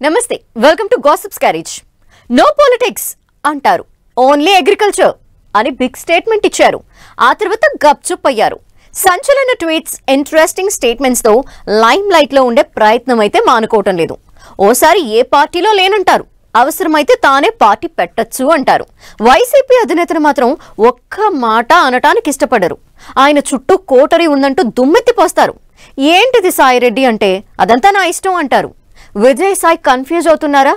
నమస్తే welcome to gossips carriage. No politics అంటారు, only agriculture అని బిగ్ స్టేట్మెంట్ ఇచ్చారు. ఆ తర్వాత గప్చుప్ అయ్యారు. సంచలన ట్వీట్స్, ఇంట్రెస్టింగ్ స్టేట్మెంట్స్ తో లైమ్ లైట్ లో ఉండే ప్రయత్నం అయితే మానుకోవటం లేదు. ఓసారి ఏ పార్టీలో లేనంటారు, అవసరమైతే తానే పార్టీ పెట్టచ్చు అంటారు. వైసీపీ అధినేతను మాత్రం ఒక్క మాట అనటానికి ఇష్టపడరు. ఆయన చుట్టూ కోటరీ ఉందంటూ దుమ్మెత్తిపోస్తారు. ఏంటిది సాయిరెడ్డి అంటే అదంతా నా ఇష్టం అంటారు. విజయసాయి కన్ఫ్యూజ్ అవుతున్నారా?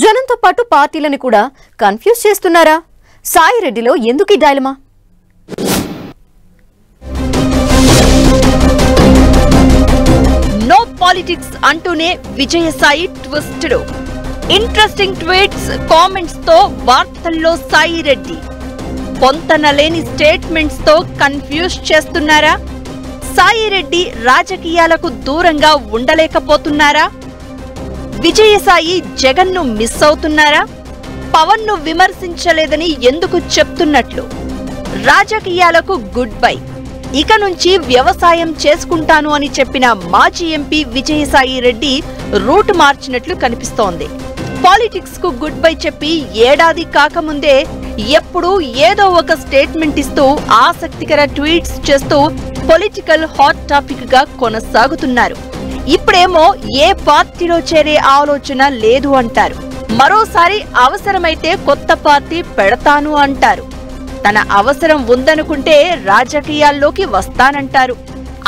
జనంతో పాటు పార్టీలని కూడా కన్ఫ్యూజ్ చేస్తున్నారా? సాయిరెడ్డిలో ఎందుకు ఈ డైలమా? నో పాలిటిక్స్ అంటూనే Vijayasai twisted. Interesting tweets, comments తో వార్తల్లో సాయిరెడ్డి. పొంతనలేని స్టేట్మెంట్స్ తో కన్ఫ్యూజ్ చేస్తున్నారా? సాయిరెడ్డి రాజకీయాలకు దూరంగా ఉండలేకపోతున్నారా? విజయసాయి జగన్ ను మిస్ అవుతున్నారా? పవన్ ను విమర్శించలేదని ఎందుకు చెప్తున్నట్లు? రాజకీయాలకు గుడ్ బై, ఇక నుంచి వ్యవసాయం చేసుకుంటాను అని చెప్పిన మాజీ ఎంపీ విజయసాయి రెడ్డి రూట్ మార్చినట్లు కనిపిస్తోంది. పాలిటిక్స్ కు గుడ్ బై చెప్పి ఏడాది కాకముందే ఎప్పుడూ ఏదో ఒక స్టేట్మెంట్ ఇస్తూ ఆసక్తికర ట్వీట్స్ చేస్తూ పొలిటికల్ హాట్ టాపిక్ గా కొనసాగుతున్నారు. ఇప్పుడేమో ఏ పార్టీలో చేరే ఆలోచన లేదు అంటారు. మరోసారి అవసరమైతే కొత్త పార్టీ పెడతాను అంటారు. తన అవసరం ఉందనుకుంటే రాజకీయాల్లోకి వస్తానంటారు.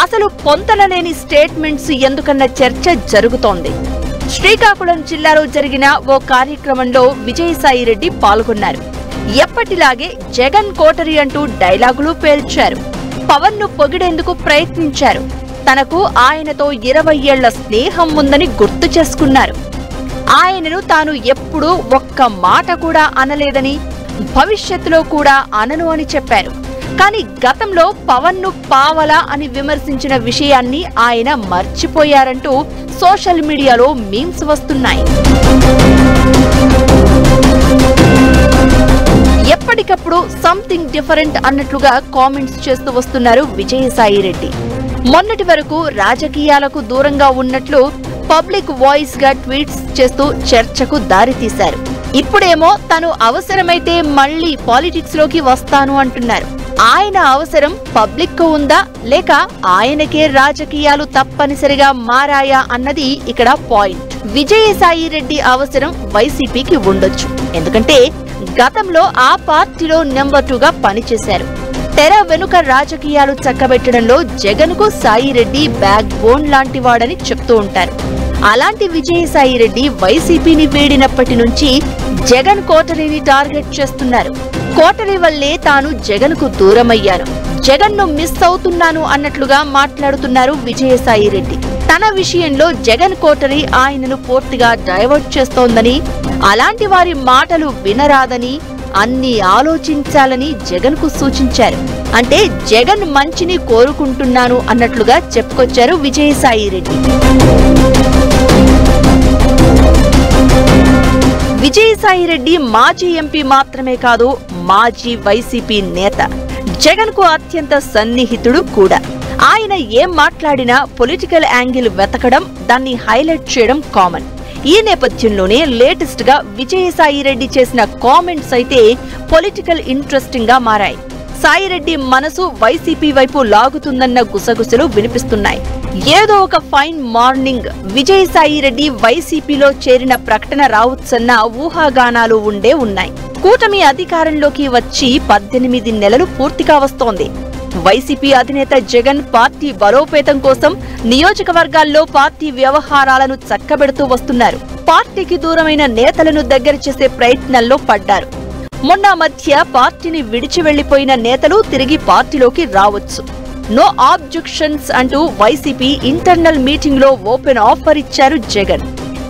అసలు పొంతనలేని స్టేట్మెంట్స్ ఎందుకన్న చర్చ జరుగుతోంది. శ్రీకాకుళం జిల్లాలో జరిగిన ఓ కార్యక్రమంలో విజయసాయి రెడ్డి పాల్గొన్నారు. ఎప్పటిలాగే జగన్ కోటరీ అంటూ డైలాగులు పేల్చారు. పవన్ ను పొగిడేందుకు ప్రయత్నించారు. తనకు ఆయనతో 20 ఏళ్ల స్నేహం ఉందని గుర్తు చేసుకున్నారు. ఆయనను తాను ఎప్పుడూ ఒక్క మాట కూడా అనలేదని, భవిష్యత్తులో కూడా అనను అని చెప్పారు. కానీ గతంలో పవన్ ను పావలా అని విమర్శించిన విషయాన్ని ఆయన మర్చిపోయారంటూ సోషల్ మీడియాలో మీమ్స్ వస్తున్నాయి. ఎప్పటికప్పుడు సంథింగ్ డిఫరెంట్ అన్నట్లుగా కామెంట్స్ చేస్తూ వస్తున్నారు విజయసాయి రెడ్డి. మొన్నటి వరకు రాజకీయాలకు దూరంగా ఉన్నట్లు పబ్లిక్ వాయిస్ గా ట్వీట్స్ చేస్తూ చర్చకు దారితీశారు. ఇప్పుడేమో తను అవసరమైతే మళ్లీ పాలిటిక్స్ లోకి వస్తాను అంటున్నారు. ఆయన అవసరం పబ్లిక్ కు ఉందా, లేక ఆయనకే రాజకీయాలు తప్పనిసరిగా మారాయా అన్నది ఇక్కడ పాయింట్. విజయసాయి రెడ్డి అవసరం వైసీపీకి ఉండొచ్చు. ఎందుకంటే గతంలో ఆ పార్టీలో నెంబర్ 2గా పనిచేశారు. తెర వెనుక రాజకీయాలు చక్కబెట్టడంలో జగన్ కు సాయిరెడ్డి బ్యాక్ బోన్ లాంటి వాడని చెప్తూ ఉంటారు. అలాంటి విజయసాయి రెడ్డి వైసీపీని వీడినప్పటి నుంచి జగన్ కోటరీని టార్గెట్ చేస్తున్నారు. కోటరీ వల్లే తాను జగన్ కు దూరమయ్యాను, జగన్ ను మిస్ అవుతున్నాను అన్నట్లుగా మాట్లాడుతున్నారు విజయసాయి రెడ్డి. తన విషయంలో జగన్ కోటరీ ఆయనను పూర్తిగా డైవర్ట్ చేస్తోందని, అలాంటి వారి మాటలు వినరాదని, అన్ని ఆలోచించాలని జగన్ కు సూచించారు. అంటే జగన్ మంచిని కోరుకుంటున్నాను అన్నట్లుగా చెప్పుకొచ్చారు విజయసాయి రెడ్డి. విజయసాయి రెడ్డి మాజీ ఎంపీ మాత్రమే కాదు, మాజీ వైసీపీ నేత. జగన్ కు అత్యంత సన్నిహితుడు కూడా. ఆయన ఏం మాట్లాడినా పొలిటికల్ యాంగిల్ వెతకడం, దాన్ని హైలైట్ చేయడం కామన్. ఈ నేపథ్యంలోనే లేటెస్ట్ గా విజయసాయి రెడ్డి చేసిన కామెంట్స్ అయితే పొలిటికల్ ఇంట్రెస్టింగ్ గా మారాయి. సాయిరెడ్డి మనసు వైసీపీ వైపు లాగుతుందన్న గుసగుసలు వినిపిస్తున్నాయి. ఏదో ఒక ఫైన్ మార్నింగ్ విజయసాయి రెడ్డి వైసీపీలో చేరిన ప్రకటన రావచ్చన్న ఊహాగానాలు ఉన్నాయి. కూటమి అధికారంలోకి వచ్చి 18 నెలలు పూర్తిగా వస్తోంది. వైసీపీ అధినేత జగన్ పార్టీ బలోపేతం కోసం నియోజకవర్గాల్లో పార్టీ వ్యవహారాలను చక్కబెడుతూ వస్తున్నారు. పార్టీకి దూరమైన నేతలను దగ్గర చేసే ప్రయత్నాల్లో పడ్డారు. మొన్న మధ్య పార్టీని విడిచి వెళ్లిపోయిన నేతలు తిరిగి పార్టీలోకి రావచ్చు. నో ఆబ్జెక్షన్స్ అంటూ వైసీపీ ఇంటర్నల్ మీటింగ్ లో ఓపెన్ ఆఫర్ ఇచ్చారు జగన్.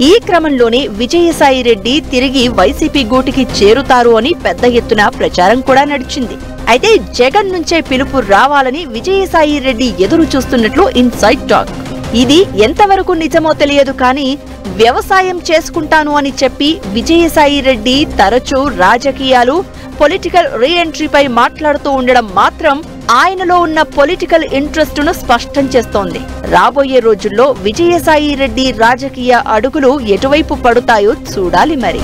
ఈ క్రమంలోనే విజయసాయి రెడ్డి తిరిగి వైసీపీ గూటికి చేరుతారు అని పెద్ద ఎత్తున ప్రచారం కూడా నడిచింది. అయితే జగన్ నుంచే పిలుపు రావాలని విజయసాయి రెడ్డి ఎదురు చూస్తున్నట్లు ఇన్సైడ్ టాక్. ఇది ఎంతవరకు నిజమో తెలియదు కానీ వ్యవసాయం చేసుకుంటాను అని చెప్పి విజయసాయి రెడ్డి తరచూ రాజకీయాలు, పొలిటికల్ రీ ఎంట్రీపై మాట్లాడుతూ ఉండడం మాత్రం ఆయనలో ఉన్న పొలిటికల్ ఇంట్రెస్ట్ ను స్పష్టం చేస్తోంది. రాబోయే రోజుల్లో విజయసాయి రెడ్డి రాజకీయ అడుగులు ఎటువైపు పడుతాయో చూడాలి మరి.